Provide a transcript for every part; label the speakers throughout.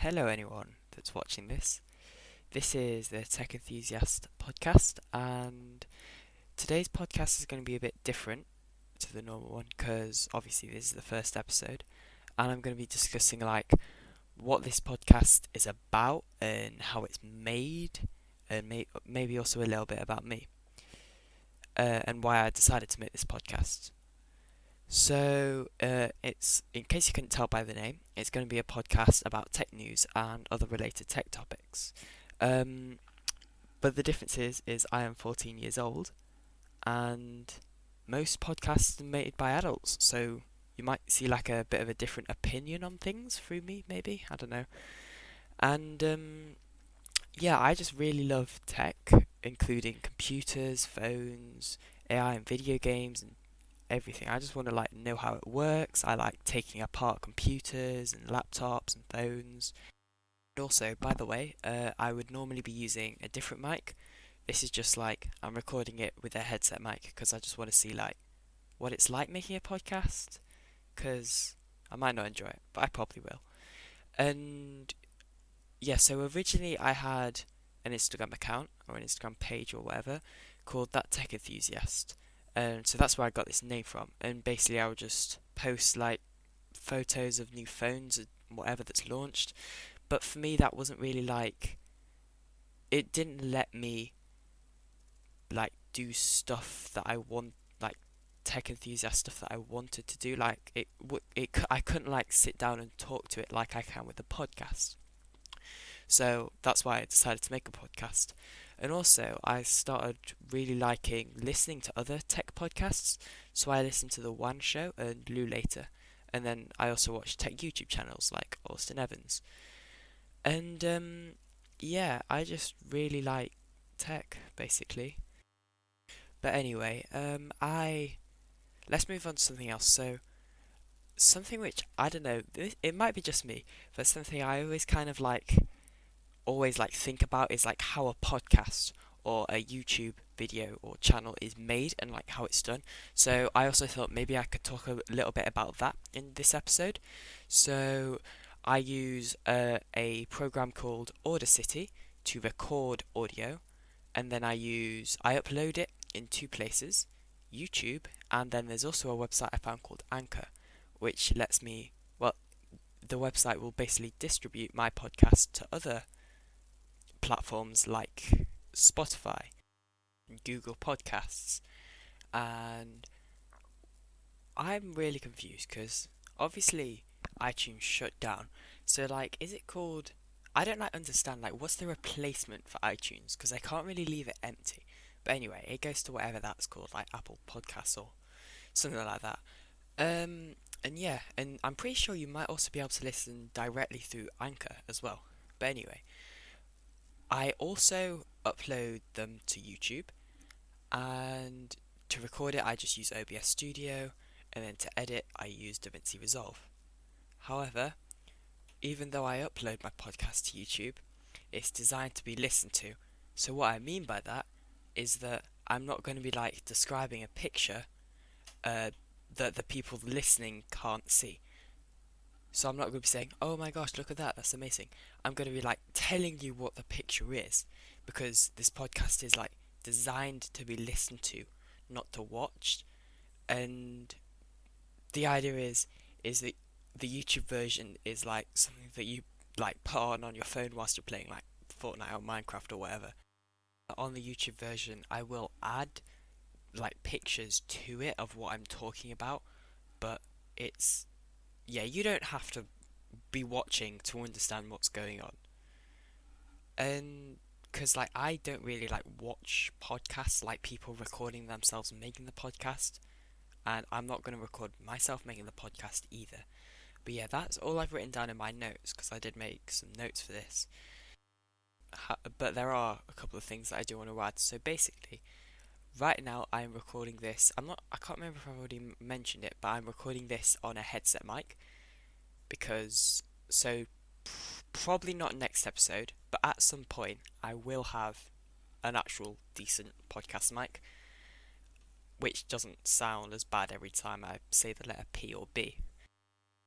Speaker 1: Hello, anyone that's watching this. This is the Tech Enthusiast Podcast, and today's podcast is going to be a bit different to the normal one because obviously this is the first episode, and I'm going to be discussing what this podcast is about and how it's made, and maybe also a little bit about me and why I decided to make this podcast. It's in case you couldn't tell by the name, it's going to be a podcast about tech news and other related tech topics. Um, but the difference is I am 14 years old, and most podcasts are made by adults, so you might see like a bit of a different opinion on things through me, maybe, I don't know. And yeah, I just really love tech, including computers, phones, AI and video games, and everything. I just want to know how it works. I like taking apart computers and laptops and phones. And also, by the way, I would normally be using a different mic. This is just I'm recording it with a headset mic because I just want to see what it's like making a podcast. Because I might not enjoy it, but I probably will. And yeah, so originally I had an Instagram account or an Instagram page or whatever called That Tech Enthusiast. And so that's where I got this name from. And basically I would just post photos of new phones and whatever that's launched. But for me that wasn't really it didn't let me do stuff that I want, tech enthusiast stuff that I wanted to do. I couldn't sit down and talk to it like I can with a podcast. So that's why I decided to make a podcast. And also, I started really liking listening to other tech podcasts. So I listened to The One Show and Lou Later. And then I also watch tech YouTube channels like Austin Evans. And yeah, I just really like tech, basically. But anyway, let's move on to something else. So, something which, I don't know, it might be just me, but something I always think about is how a podcast or a YouTube video or channel is made and how it's done. So I also thought maybe I could talk a little bit about that in this episode. So I use a program called Audacity to record audio, and then I upload it in two places, YouTube, and then there's also a website I found called Anchor, which lets me, well, the website will basically distribute my podcast to other platforms like Spotify, Google Podcasts, and I'm really confused because obviously iTunes shut down. So is it called? I don't understand what's the replacement for iTunes because I can't really leave it empty. But anyway, it goes to whatever that's called, like Apple Podcasts or something like that. And yeah, and I'm pretty sure you might also be able to listen directly through Anchor as well. But anyway, I also upload them to YouTube, and to record it I just use OBS Studio, and then to edit I use DaVinci Resolve. However, even though I upload my podcast to YouTube, it's designed to be listened to. So what I mean by that is that I'm not going to be describing a picture that the people listening can't see. So I'm not going to be saying, oh my gosh, look at that, that's amazing. I'm going to be telling you what the picture is, because this podcast is designed to be listened to, not to watch. And the idea is that the YouTube version is something that you put on your phone whilst you're playing Fortnite or Minecraft or whatever. On the YouTube version I will add pictures to it of what I'm talking about, but it's, yeah, you don't have to be watching to understand what's going on. And because I don't really watch podcasts, people recording themselves and making the podcast, and I'm not going to record myself making the podcast either. But yeah, that's all I've written down in my notes because I did make some notes for this. But there are a couple of things that I do want to add. So basically, right now I'm recording this. I can't remember if I've already mentioned it, but I'm recording this on a headset mic because probably not next episode, but at some point I will have an actual decent podcast mic, which doesn't sound as bad every time I say the letter P or B.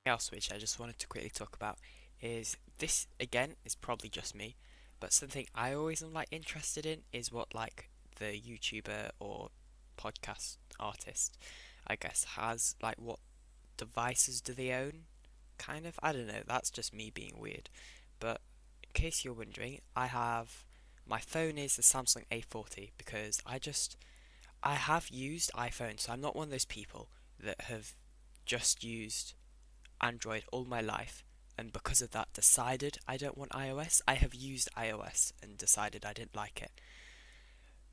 Speaker 1: Else which I just wanted to quickly talk about is this again is probably just me, but something I always am like interested in is what like the YouTuber or podcast artist, I guess, has like what devices do they own? Kind of. I don't know. That's just me being weird. But in case you're wondering, I have my phone is the Samsung A40 because I have used iPhone, so I'm not one of those people that have just used Android all my life and because of that decided I don't want iOS. I have used iOS and decided I didn't like it.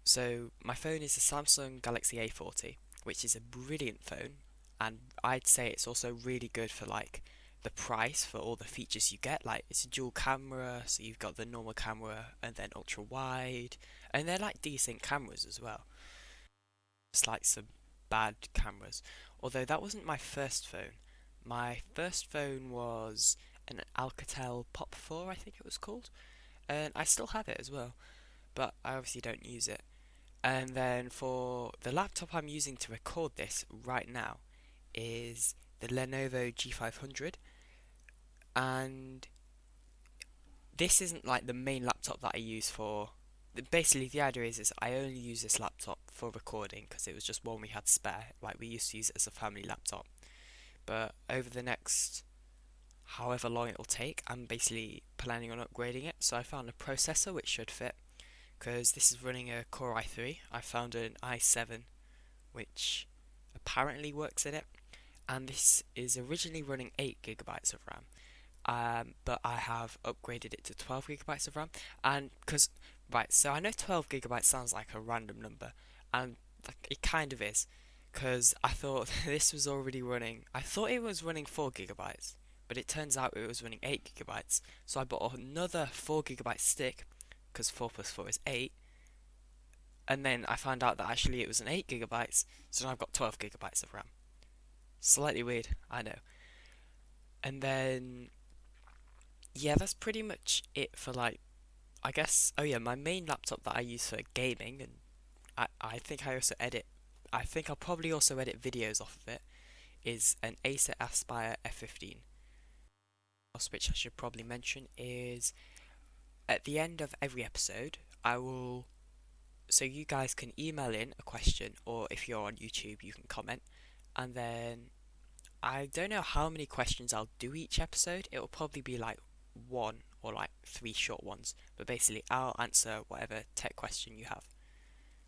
Speaker 1: So my phone is the Samsung Galaxy A40, which is a brilliant phone, and I'd say it's also really good for like the price for all the features you get. Like it's a dual camera, so you've got the normal camera and then ultra wide, and they're like decent cameras as well. It's like some bad cameras. Although that wasn't my first phone. My first phone was an Alcatel Pop 4, I think it was called, and I still have it as well, but I obviously don't use it. And then for the laptop I'm using to record this right now is the Lenovo G500, and this isn't like the main laptop that I use for. Basically, the idea is I only use this laptop for recording because it was just one we had spare. Like we used to use it as a family laptop, but over the next however long it'll take, I'm basically planning on upgrading it. So I found a processor which should fit because this is running a Core i3. I found an i7 which apparently works in it, and this is originally running 8 gigabytes of RAM. But I have upgraded it to 12 gigabytes of RAM, and because right, so I know 12 gigabytes sounds like a random number, and like it kind of is, because I thought this was already running. I thought it was running 4 gigabytes, but it turns out it was running 8 gigabytes. So I bought another 4 gigabyte stick, because 4 plus 4 is 8, and then I found out that actually it was an 8 gigabytes, so now I've got 12 gigabytes of RAM. Slightly weird, I know. And then yeah, that's pretty much it for like I guess. Oh yeah, my main laptop that I use for gaming, and I think I also edit. I think I'll probably also edit videos off of it. Is an Acer Aspire F15. Which I should probably mention is at the end of every episode, I will. So you guys can email in a question, or if you're on YouTube, you can comment, and then I don't know how many questions I'll do each episode. It will probably be like one or like three short ones, but basically I'll answer whatever tech question you have.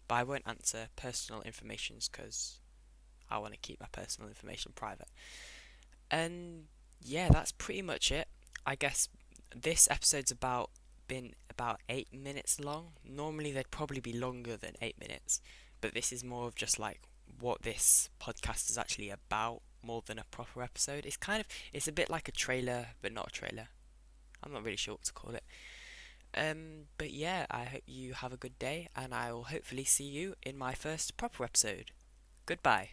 Speaker 1: But I won't answer personal informations because I want to keep my personal information private. And yeah, that's pretty much it. I guess this episode's been about 8 minutes long. Normally they'd probably be longer than 8 minutes, but this is more of just like what this podcast is actually about more than a proper episode. It's a bit like a trailer, but not a trailer. I'm not really sure what to call it. But yeah, I hope you have a good day, and I will hopefully see you in my first proper episode. Goodbye.